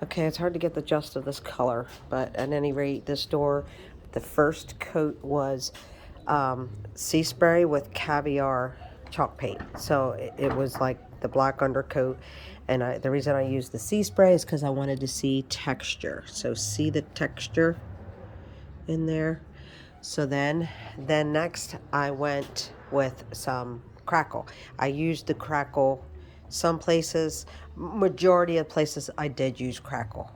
Okay, it's hard to get the gist of this color, but at any rate, this door, the first coat was sea spray with caviar chalk paint. So it was like the black undercoat. And the reason I used the sea spray is because I wanted to see texture. So see the texture in there. So then next I went with some crackle. I used the crackle some places, majority of places I did use crackle.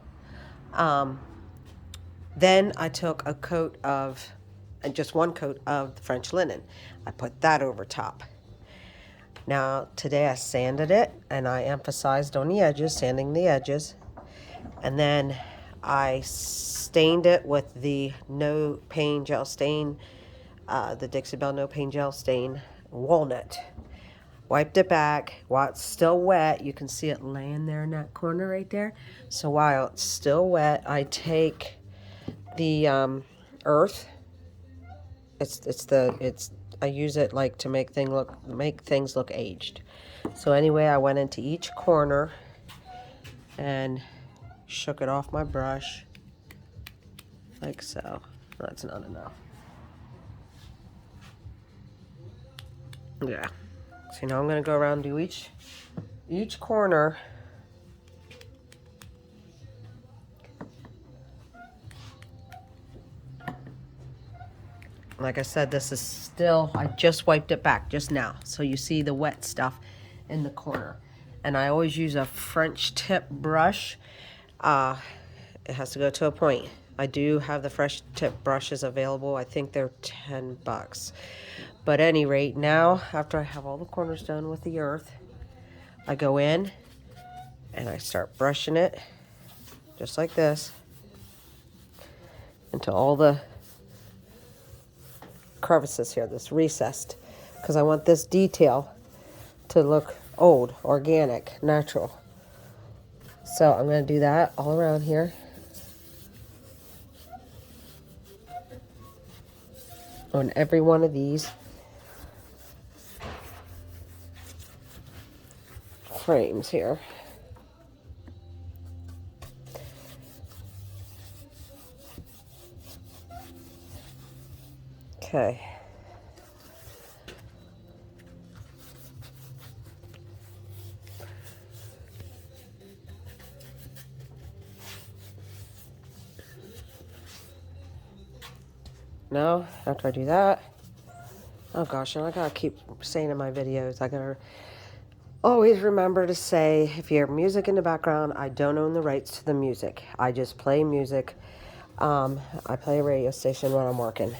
Then I took a coat of, just one coat of the French linen. I put that over top. Now today I sanded it and I emphasized on the edges, sanding the edges. And then I stained it with the no pain gel stain, the Dixie Belle no pain gel stain walnut. Wiped it back. While it's still wet, you can see it laying there in that corner right there. So while it's still wet, I take the earth. I use it like to make things look aged. So anyway, I went into each corner and shook it off my brush like so. That's not enough. Yeah. So now I'm going to go around to each corner. Like I said, this is still, I just wiped it back just now. So you see the wet stuff in the corner. And I always use a French tip brush. It has to go to a point. I do have the French tip brushes available. I think they're $10. But at any rate, now after I have all the corners done with the earth, I go in and I start brushing it just like this until all the crevices here, this recessed, because I want this detail to look old, organic, natural. So I'm going to do that all around here. On every one of these frames here. Okay. Now, after I do that, oh gosh, and I gotta keep saying in my videos, I gotta always remember to say, if you hear music in the background, I don't own the rights to the music. I just play music. I play a radio station when I'm working.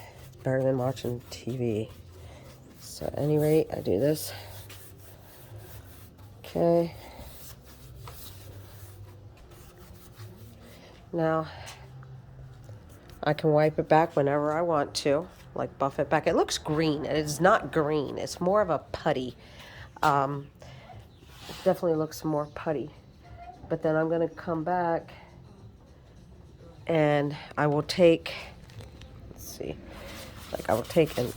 Better than watching TV. So at any rate, I do this. Okay. Now, I can wipe it back whenever I want to, like buff it back. It looks green. It is not green. It's more of a putty. It definitely looks more putty. But then I'm going to come back and I will take, let's see, like I will take and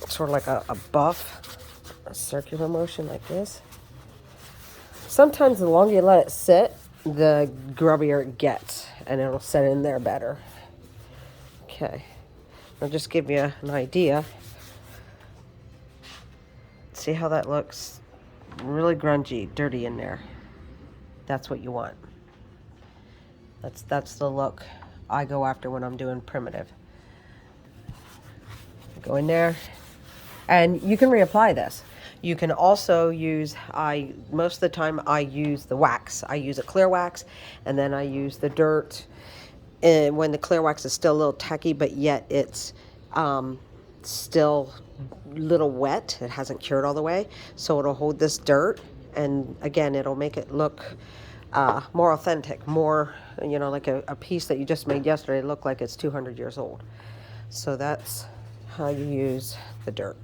sort of like a buff, a circular motion like this. Sometimes the longer you let it sit, the grubbier it gets, and it'll set in there better. Okay, I'll just give you an idea. See how that looks? Really grungy, dirty in there. That's what you want. That's the look I go after when I'm doing primitive. Go in there, and you can reapply this. You can also use, most of the time I use the wax. I use a clear wax, and then I use the dirt. And when the clear wax is still a little tacky, but yet it's still a little wet. It hasn't cured all the way. So it'll hold this dirt, and again, it'll make it look more authentic, more, you know, like a piece that you just made yesterday look like it's 200 years old. So that's how you use the dirt.